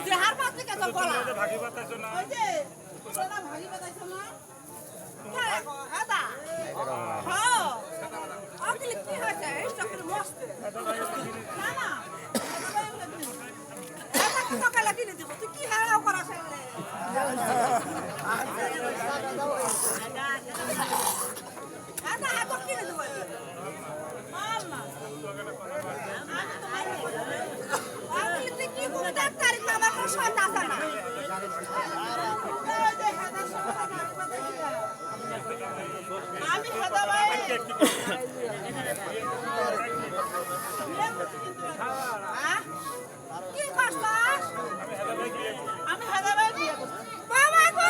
দেহার পাশে কেন বলা ভাগি বাতাইছো না ওই যে সোনা ভাগি বাতাইছো না হ্যাঁ দাদা হ্যাঁ আকিল কি হয়েছে এই সকল মস্ত না না এটা কি সকালে কিনে দিব তুই কি হারাও করাছ দাদা এত কিনে দিব মামা আকিল তুই কি করে ডাক্তারি কামা করে সন্ধ্যা না আমি হাদা ভাই কি কষ্ট আমি হাদা ভাই বিয়ে করছি বাবা গো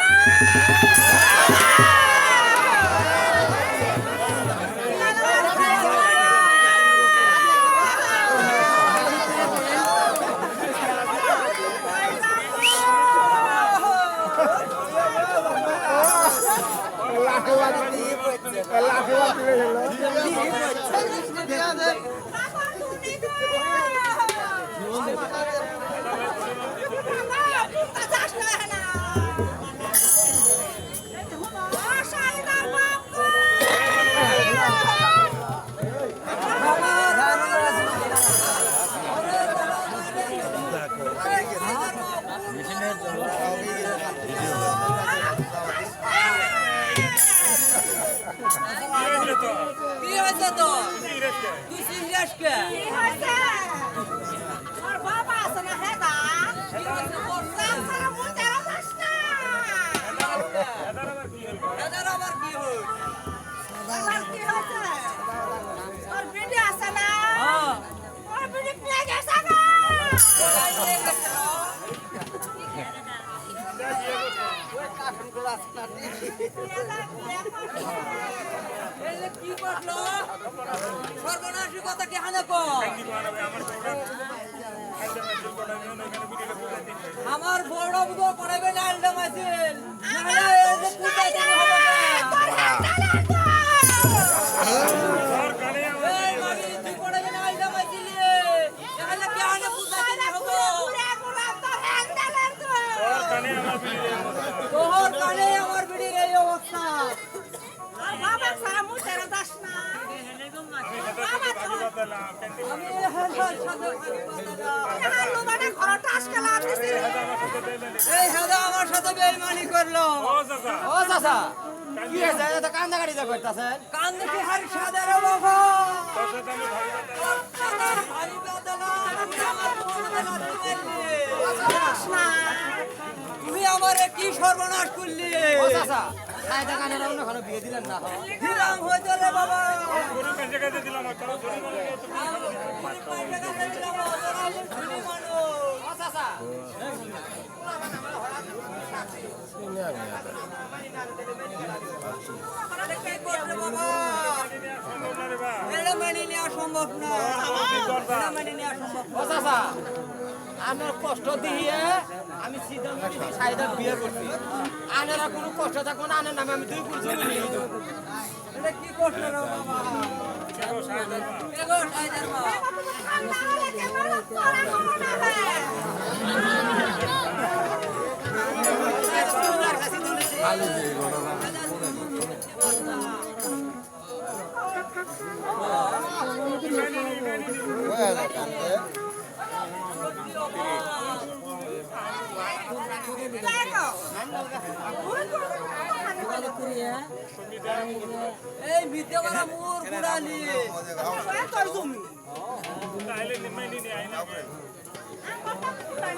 কি করলো সর্বনাশী কথা কি হানে আমার বড় বুড়ো পড়াবে না আলদা মাসিল তোর কানে আমার বিড়ির এই অবস্থা বাবা সারা মুতের দাস না আমি হালু মানে ঘরটা আজকে লাগতেছে এই হাদা আমার সাথে বেঈমানি করলো ও চাচা কি হয়েছে এটা কান্দা গাড়ি যা করতেছেন কান্দে কি হারি সাদা রে বাবা ভারী বাদলা তুমি আমারে কি সর্বনাশ করলি ও চাচা কায়দা কানের অন্য কোনো বিয়ে দিলেন না দিলাম হইতো রে বাবা গরু কাছে কাছে দিলাম চলো গরু মানে ও চাচা সম্ভব না আমার কষ্ট দিয়ে আমি সিদ্ধান্ত বিয়ে করছি আনারা কোনো কষ্ট থাকবো না আনার নামে আমি 2 পুরো জমি নিয়ে দেবো এটা কি কষ্ট রে এই বিদ্যামারা মোর গুড়ালি তোর জমি তাইলে নিমাইনি নি আইনা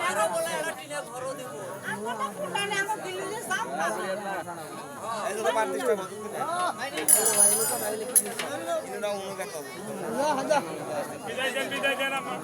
আরে বলে এরা টিনে ঘর দেব আমরা ফুটানে আমরা দিল্লি যে সাপ পাবো এই তো 35 টাকা আইনি ইনোরা উনো কাট পাবো যা বিদায় দেন আপা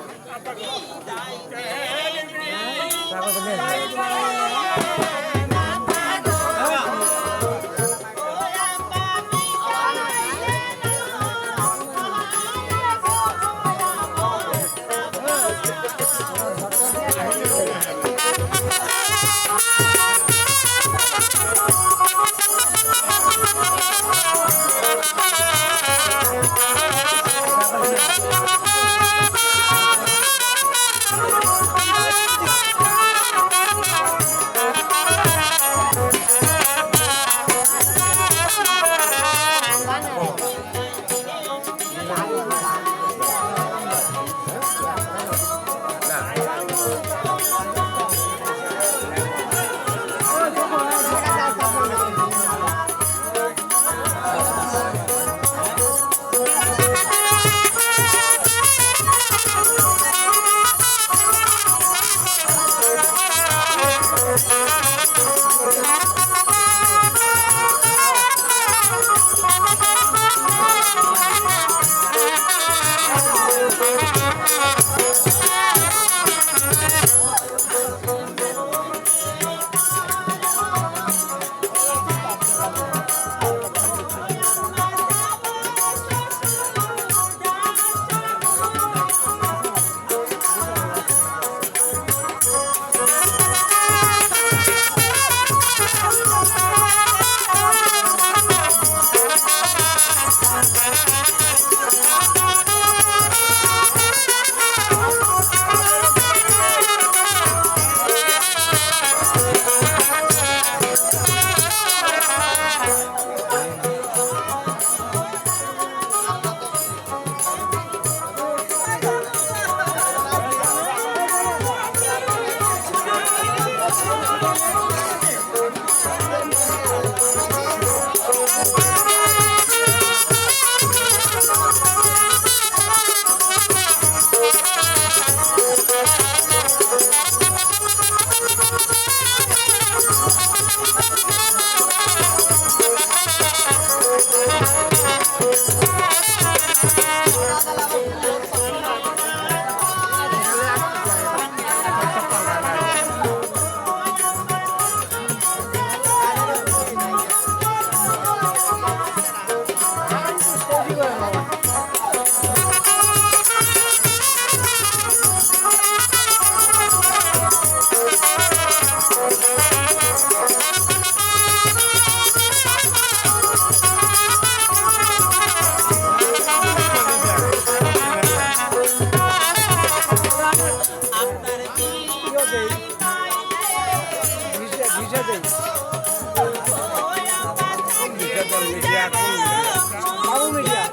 বাবু মিডিয়া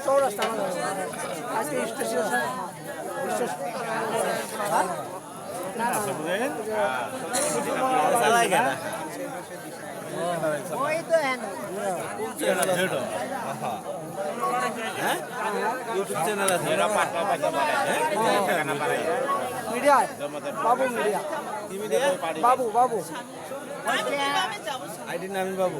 চৌরাস্তা আজকে স্টেশন মিডিয়া বাবু মিডিয়া বাবু বাবু আইডির নামই বাবু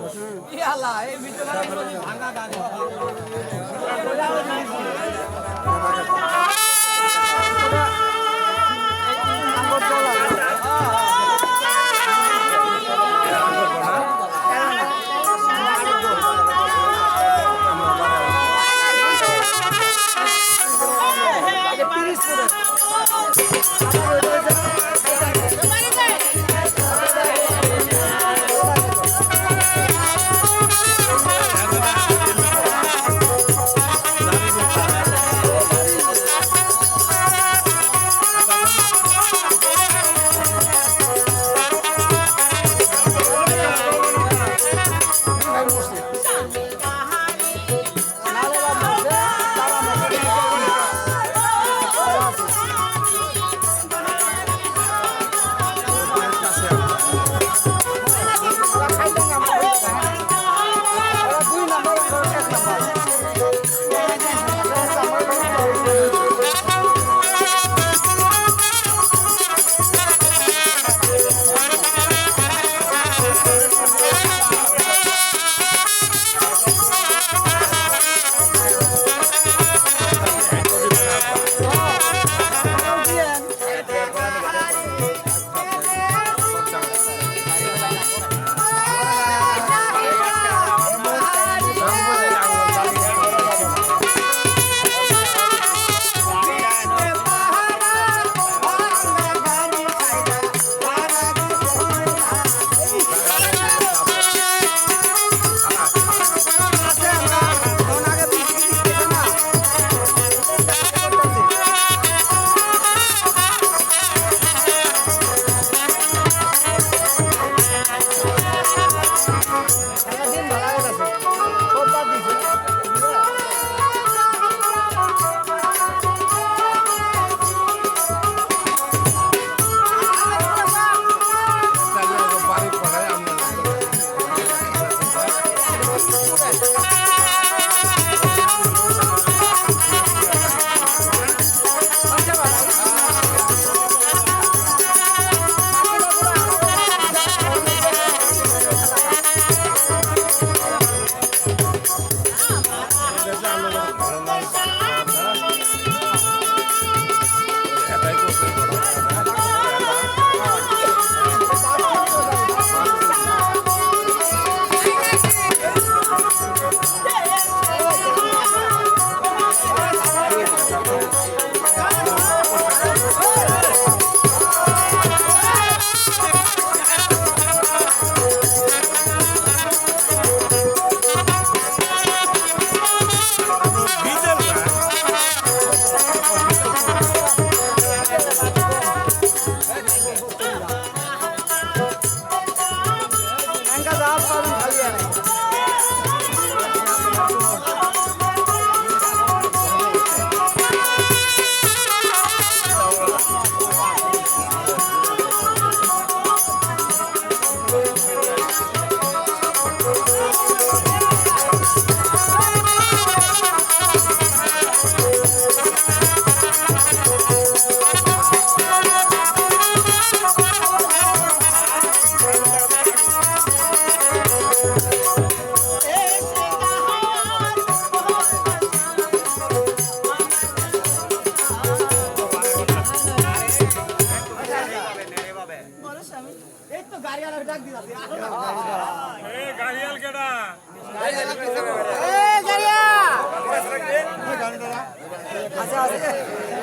আচ্ছা আছে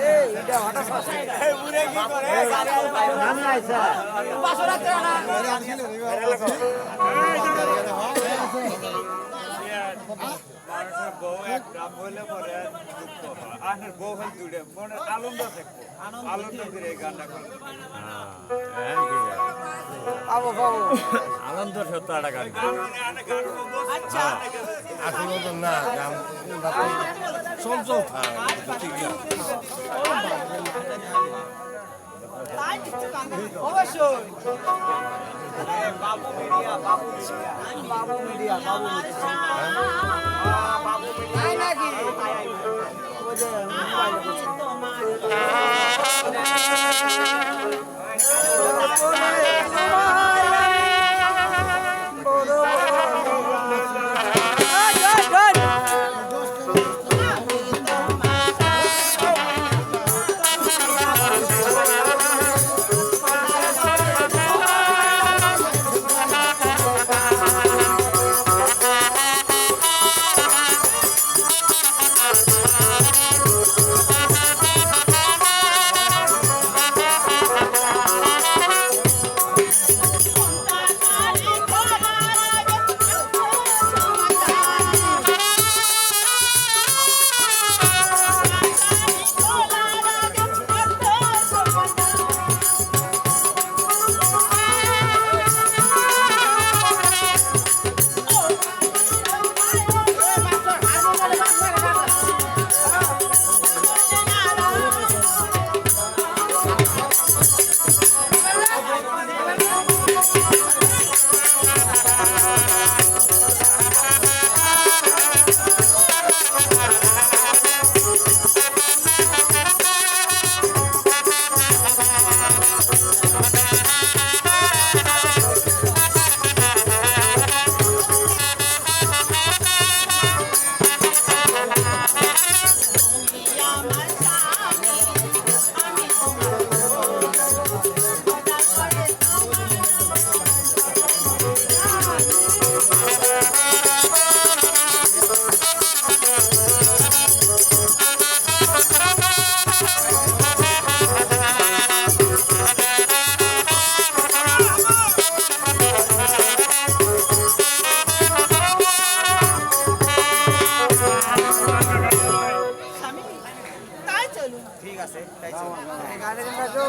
এই এটা হঠাৎ নাম নাই স্যার 500 টাকা না বউ একটা বলে পরে দুঃখ হয় আর বউ হল দুড়ে মনে আনন্দ থাকবে আনন্দ করে এই গানটা করে পাবো পাবো আনন্দ সত্য একটা গান আচ্ছা আসল তো না গান চঞ্চল তাই কিছু গান অবশ্যই বাবু মিডিয়া বাবু বাবু মিডিয়া বাবু তাই নাকি ওই যে মোবাইলে বলছে তাই চলুন ঠিক আছে তাই গাড়ি কাটো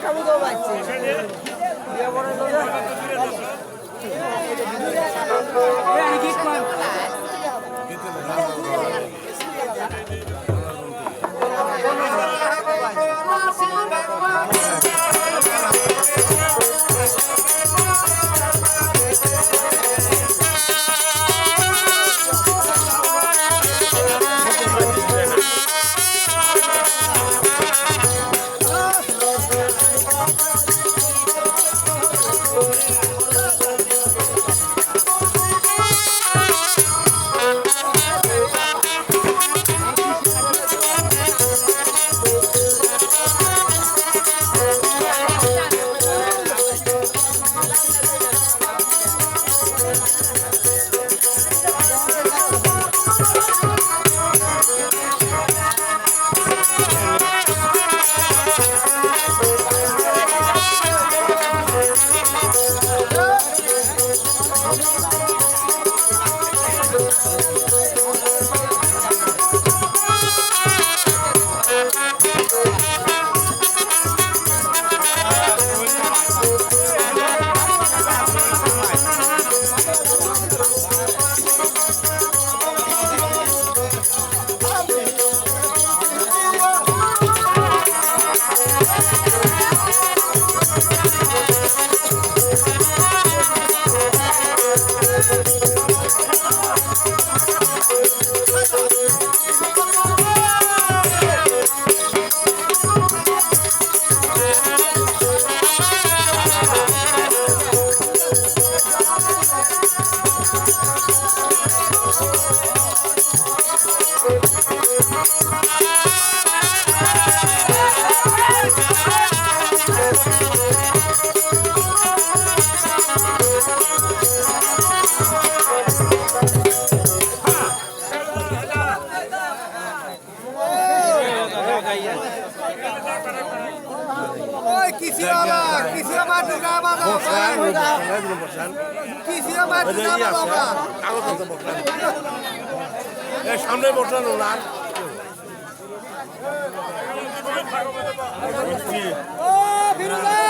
কাবু তো বাচ্চা বিয়ে বড় করে এই কি কোন ভাইয়া ওই কিসিরা মার দুর্গা বাবা কিসিরা মার দুর্গা বাবা সামনে বসানো না ও ফিরোজা